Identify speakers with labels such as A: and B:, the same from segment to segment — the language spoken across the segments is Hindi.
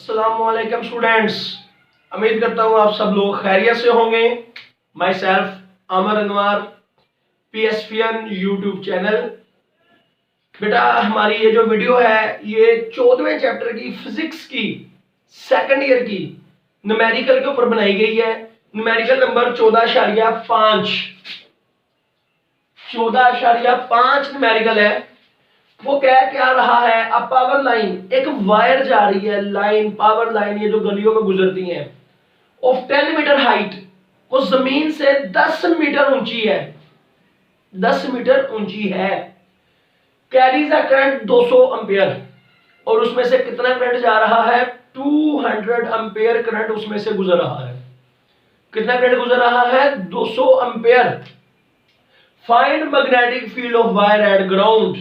A: अस्सलामुअलैकुम स्टूडेंट्स, उम्मीद करता हूँ आप सब लोग खैरियत से होंगे। माई सेल्फ आमर अनवर, PSPN यूट्यूब चैनल। बेटा हमारी ये जो वीडियो है ये 14वें चैप्टर की फिजिक्स की सेकंड ईयर की न्यूमेरिकल के ऊपर बनाई गई है। न्यूमेरिकल नंबर 14.5 न्यूमेरिकल है। वो क्या रहा है, अब पावर लाइन, एक वायर जा रही है, लाइन, पावर लाइन, ये जो गलियों में गुजरती हैं, ऑफ 10 मीटर हाइट, वो जमीन से 10 मीटर ऊंची है, 10 मीटर ऊंची है। कैरीज अ करंट 200 एम्पियर, और उसमें से कितना करंट जा रहा है, 200 एम्पियर करंट उसमें से गुजर रहा है। कितना करंट गुजर रहा है, 200 ampere. Find magnetic field of wire eight ground,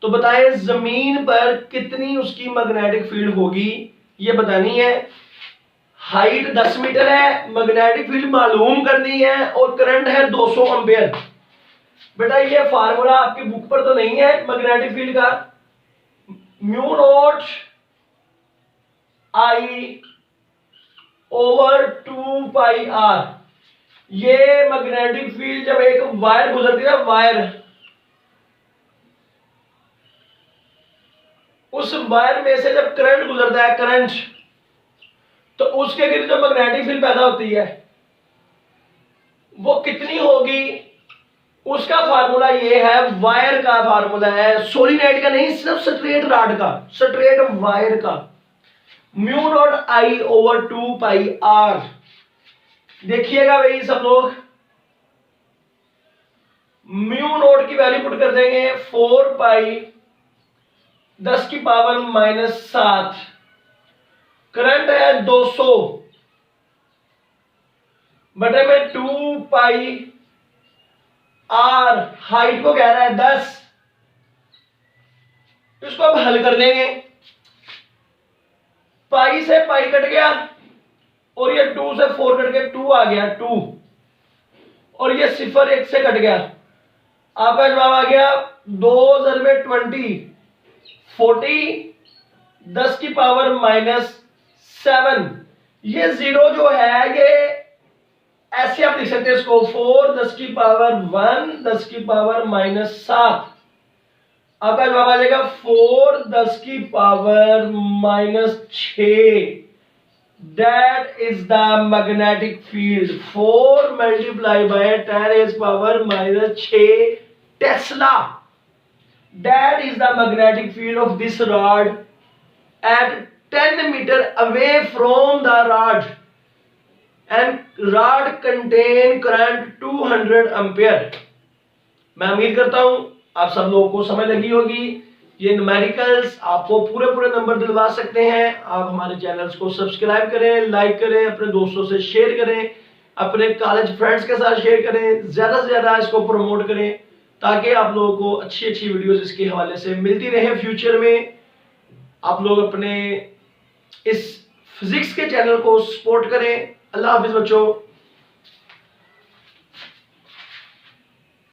A: तो बताएं जमीन पर कितनी उसकी मैग्नेटिक फील्ड होगी, ये बतानी है। हाइट 10 मीटर है, मैग्नेटिक फील्ड मालूम करनी है, और करंट है 200 एम्पियर। बेटा ये फार्मूला आपकी बुक पर तो नहीं है मैग्नेटिक फील्ड का, mu nought I over 2 pi R. ये मैग्नेटिक फील्ड जब एक वायर गुजरती है, वायर, उस वायर में से जब करंट गुजरता है, करंट, तो उसके गिर्द जो मैग्नेटिक फील्ड पैदा होती है वो कितनी होगी, उसका फार्मूला ये है, वायर का फार्मूला है, सोलिनॉइड का नहीं, सिर्फ स्ट्रेट रॉड का, स्ट्रेट वायर का, mu nought I over 2 pi R. देखिएगा भाई सब लोग, म्यू नॉट की वैल्यू पुट कर देंगे 4 पाई 10 की पावर -7, करंट है 200 बटे में 2 पाई आर, हाइट को कह रहा है 10। इसको अब हल कर लेंगे, पाई से पाई कट गया, और ये 2 से 4 कट के 2 आ गया, 2, और ये 0 1 से कट गया, आपका जवाब आ गया 2 × 20, 40, 10 की पावर -7। ये जीरो जो है ये ऐसे आप लिख सकते हैं इसको, 4 10 की पावर 1 10 की पावर -7। आपका जवाब आ जाएगा 4 10 की power -6। That is the magnetic field, 4 multiplied by 10⁻⁻6 Tesla. That is the magnetic field of this rod at 10 meter away from the rod, and rod contain current 200 ampere. मैं उम्मीद करता हूं आप सब लोगों को समझ लगी होगी। ये न्यूमेरिकल्स आपको पूरे नंबर दिलवा सकते हैं। आप हमारे चैनल्स को सब्सक्राइब करें, लाइक करें, अपने दोस्तों से शेयर करें, अपने कॉलेज फ्रेंड्स के साथ शेयर करें, ज्यादा से ज्यादा इसको प्रमोट करें, ताकि आप लोगों को अच्छी वीडियोस इसके हवाले से मिलती रहे। फ्यूचर में आप लोग अपने इस फिजिक्स के चैनल को सपोर्ट करें। अल्लाह हाफिज बच्चों।